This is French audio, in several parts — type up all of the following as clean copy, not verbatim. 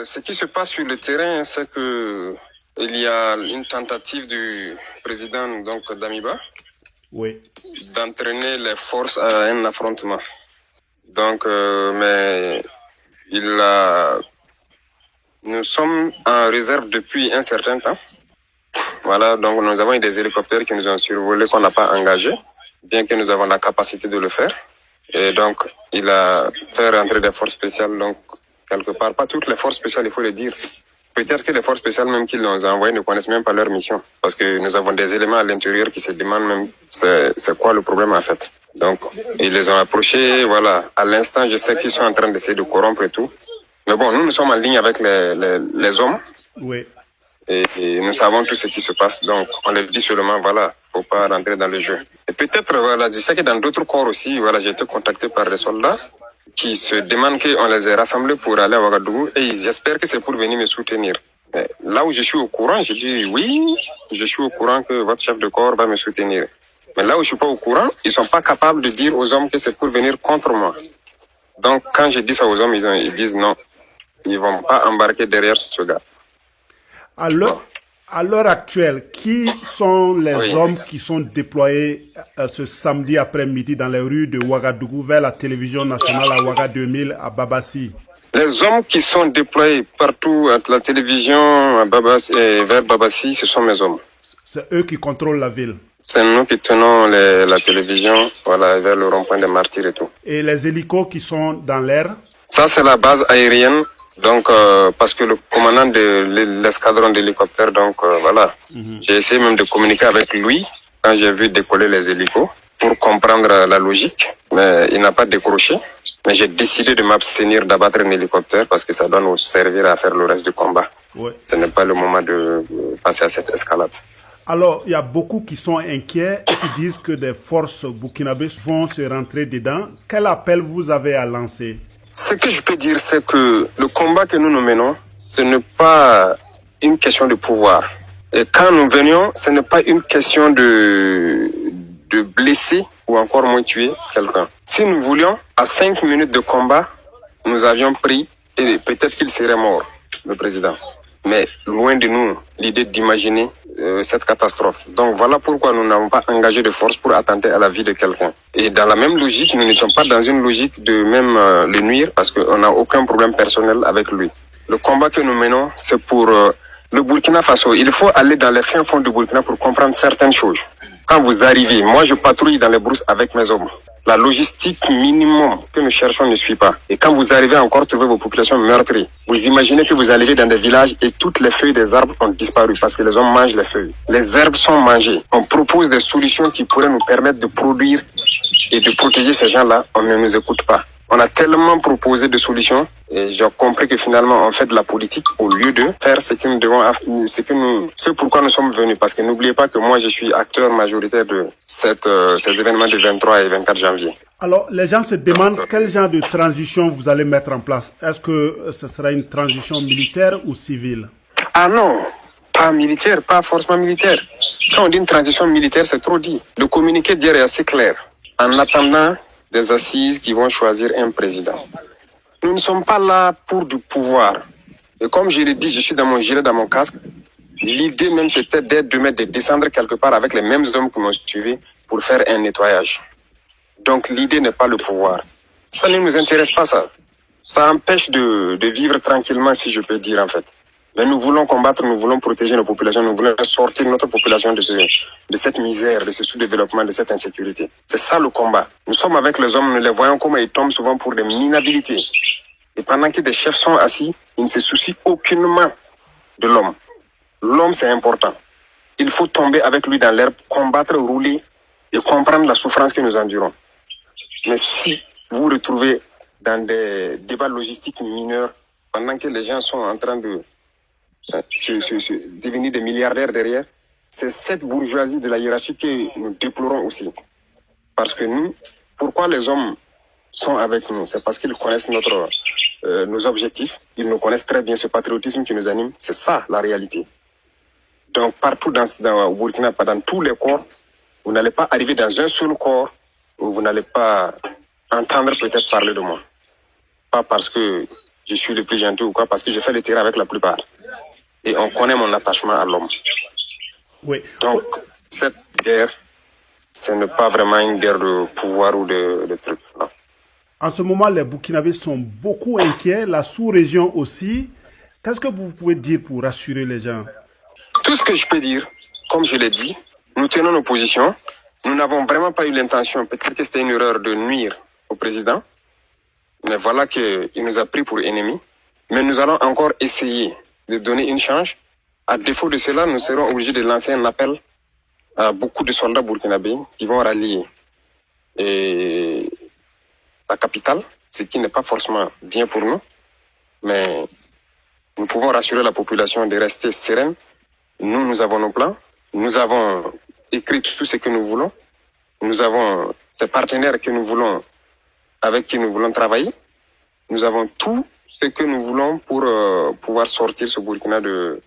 Ce qui se passe sur le terrain, c'est que il y a une tentative du président donc Damiba d'entraîner les forces à un affrontement. Donc, mais nous sommes en réserve depuis un certain temps. Voilà, donc nous avons eu des hélicoptères qui nous ont survolés qu'on n'a pas engagés, bien que nous avons la capacité de le faire. Et donc, il a fait rentrer des forces spéciales, donc quelque part, pas toutes les forces spéciales, il faut le dire. Peut-être que les forces spéciales même qu'ils nous ont envoyées ne connaissent même pas leur mission. Parce que nous avons des éléments à l'intérieur qui se demandent même c'est quoi le problème en fait. Donc, ils les ont approchés, voilà. À l'instant, je sais qu'ils sont en train d'essayer de corrompre et tout. Mais bon, nous sommes en ligne avec les hommes. Oui. Et nous savons tout ce qui se passe. Donc, on leur dit seulement, voilà, faut pas rentrer dans le jeu. Et peut-être, voilà, je sais que dans d'autres corps aussi, voilà, j'ai été contacté par des soldats qui se demandent qu'on les ait rassemblés pour aller à Ouagadougou et ils espèrent que c'est pour venir me soutenir. Mais là où je suis au courant, je dis oui, je suis au courant que votre chef de corps va me soutenir. Mais là où je suis pas au courant, ils sont pas capables de dire aux hommes que c'est pour venir contre moi. Donc, quand je dis ça aux hommes, ils disent non. Ils vont pas embarquer derrière ce gars. À l'heure actuelle, qui sont les hommes qui sont déployés ce samedi après-midi dans les rues de Ouagadougou vers la télévision nationale à Ouaga 2000 à Babassi? Les hommes qui sont déployés partout à la télévision à Babassi et vers Babassi, ce sont mes hommes. C'est eux qui contrôlent la ville. C'est nous qui tenons la télévision, voilà, vers le rond-point des Martyrs et tout. Et les hélicos qui sont dans l'air? Ça, c'est la base aérienne. Donc, parce que le commandant de l'escadron d'hélicoptères, donc voilà, j'ai essayé même de communiquer avec lui quand j'ai vu décoller les hélicos pour comprendre la logique, mais il n'a pas décroché. Mais j'ai décidé de m'abstenir d'abattre un hélicoptère parce que ça doit nous servir à faire le reste du combat. Ouais. Ce n'est pas le moment de passer à cette escalade. Alors, il y a beaucoup qui sont inquiets et qui disent que des forces burkinabées vont se rentrer dedans. Quel appel vous avez à lancer? Ce que je peux dire, c'est que le combat que nous menons, ce n'est pas une question de pouvoir. Et quand nous venions, ce n'est pas une question de blesser ou encore moins tuer quelqu'un. Si nous voulions, à 5 minutes de combat, nous avions pris et peut-être qu'il serait mort, le président. Mais loin de nous l'idée d'imaginer cette catastrophe. Donc voilà pourquoi nous n'avons pas engagé de force pour attenter à la vie de quelqu'un. Et dans la même logique, nous n'étions pas dans une logique de même le nuire parce qu'on n'a aucun problème personnel avec lui. Le combat que nous menons, c'est pour le Burkina Faso. Il faut aller dans les fins fonds du Burkina pour comprendre certaines choses. Quand vous arrivez, moi je patrouille dans les brousses avec mes hommes. La logistique minimum que nous cherchons ne suit pas. Et quand vous arrivez encore trouver vos populations meurtries, vous imaginez que vous arrivez dans des villages et toutes les feuilles des arbres ont disparu parce que les hommes mangent les feuilles. Les herbes sont mangées. On propose des solutions qui pourraient nous permettre de produire et de protéger ces gens-là. On ne nous écoute pas. On a tellement proposé de solutions et j'ai compris que finalement on fait de la politique au lieu de faire ce que nous devons, ce pourquoi nous sommes venus. Parce que n'oubliez pas que moi je suis acteur majoritaire de ces événements du 23 et 24 janvier. Alors les gens se demandent quel genre de transition vous allez mettre en place. Est-ce que ce sera une transition militaire ou civile? Ah non, pas militaire, pas forcément militaire. Quand on dit une transition militaire, c'est trop dit. Le communiqué d'hier est assez clair. En attendant des assises qui vont choisir un président. Nous ne sommes pas là pour du pouvoir. Et comme je l'ai dit, je suis dans mon gilet, dans mon casque. L'idée même, c'était de descendre quelque part avec les mêmes hommes qui m'ont suivi pour faire un nettoyage. Donc l'idée n'est pas le pouvoir. Ça ne nous intéresse pas, ça. Ça empêche de vivre tranquillement, si je peux dire en fait. Mais nous voulons combattre, nous voulons protéger nos populations, nous voulons sortir notre population de cette misère, de ce sous-développement, de cette insécurité. C'est ça le combat. Nous sommes avec les hommes, nous les voyons comment ils tombent souvent pour des minabilités. Et pendant que des chefs sont assis, ils ne se soucient aucunement de l'homme. L'homme, c'est important. Il faut tomber avec lui dans l'herbe, combattre, rouler et comprendre la souffrance que nous endurons. Mais si vous vous retrouvez dans des débats logistiques mineurs, pendant que les gens sont en train de devenir des milliardaires derrière, c'est cette bourgeoisie de la hiérarchie que nous déplorons aussi. Parce que nous, pourquoi les hommes sont avec nous? C'est parce qu'ils connaissent nos objectifs, ils nous connaissent très bien, ce patriotisme qui nous anime, c'est ça la réalité. Donc partout au Burkina, dans tous les corps, vous n'allez pas arriver dans un seul corps où vous n'allez pas entendre peut-être parler de moi. Pas parce que je suis le plus gentil ou quoi, parce que je fais le terrain avec la plupart. Et on connaît mon attachement à l'homme. Oui. Donc, cette guerre, ce n'est pas vraiment une guerre de pouvoir ou de trucs. Non. En ce moment, les Burkinabés sont beaucoup inquiets, la sous-région aussi. Qu'est-ce que vous pouvez dire pour rassurer les gens? Tout ce que je peux dire, comme je l'ai dit, nous tenons nos positions. Nous n'avons vraiment pas eu l'intention, peut-être que c'était une erreur de nuire au président, mais voilà qu'il nous a pris pour ennemi. Mais nous allons encore essayer de donner une chance. À défaut de cela, nous serons obligés de lancer un appel à beaucoup de soldats burkinabés qui vont rallier la capitale, ce qui n'est pas forcément bien pour nous, mais nous pouvons rassurer la population de rester sereine. Nous avons nos plans, nous avons écrit tout ce que nous voulons, nous avons ces partenaires que nous voulons, avec qui nous voulons travailler, nous avons tout ce que nous voulons pour pouvoir sortir ce Burkina de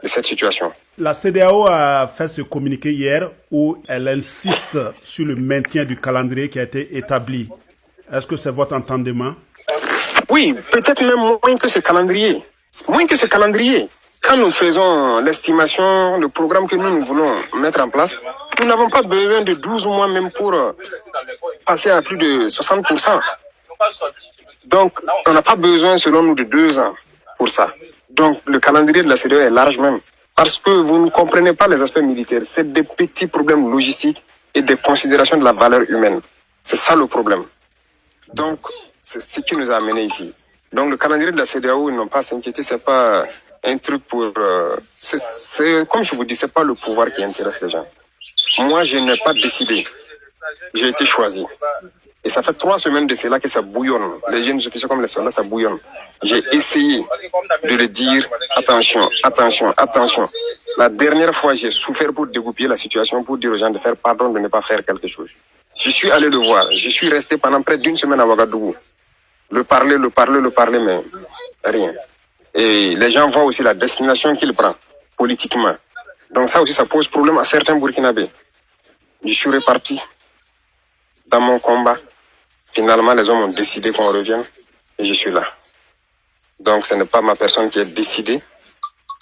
cette situation. La CEDEAO a fait ce communiqué hier où elle insiste sur le maintien du calendrier qui a été établi. Est-ce que c'est votre entendement? Oui, peut-être même moins que ce calendrier. Moins que ce calendrier. Quand nous faisons l'estimation, le programme que nous voulons mettre en place, nous n'avons pas besoin de 12 mois même pour passer à plus de 60%. Donc, on n'a pas besoin, selon nous, de 2 ans pour ça. Donc, le calendrier de la CEDEAO est large même. Parce que vous ne comprenez pas les aspects militaires. C'est des petits problèmes logistiques et des considérations de la valeur humaine. C'est ça le problème. Donc, c'est ce qui nous a amenés ici. Donc, le calendrier de la CEDEAO, ils n'ont pas à s'inquiéter, c'est pas un truc pour... comme je vous dis, c'est pas le pouvoir qui intéresse les gens. Moi, je n'ai pas décidé. J'ai été choisi. Et ça fait 3 semaines de cela que ça bouillonne. Les jeunes officiers comme les soldats, ça bouillonne. J'ai essayé de le dire, attention, attention, attention. La dernière fois, j'ai souffert pour dégoupiller la situation, pour dire aux gens de faire pardon, de ne pas faire quelque chose. Je suis allé le voir. Je suis resté pendant près d'1 semaine à Ouagadougou. Le parler, mais rien. Et les gens voient aussi la destination qu'il prend, politiquement. Donc ça aussi, ça pose problème à certains Burkinabés. Je suis reparti dans mon combat. Finalement, les hommes ont décidé qu'on revienne et je suis là. Donc ce n'est pas ma personne qui a décidé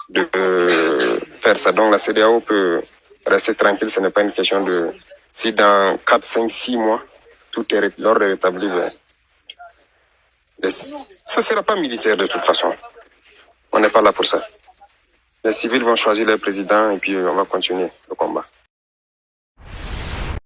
de faire ça. Donc la CEDEAO peut rester tranquille, ce n'est pas une question de... Si dans 4, 5, 6 mois, tout est l'ordre est rétabli, ça ne sera pas militaire de toute façon. On n'est pas là pour ça. Les civils vont choisir leur président et puis on va continuer le combat.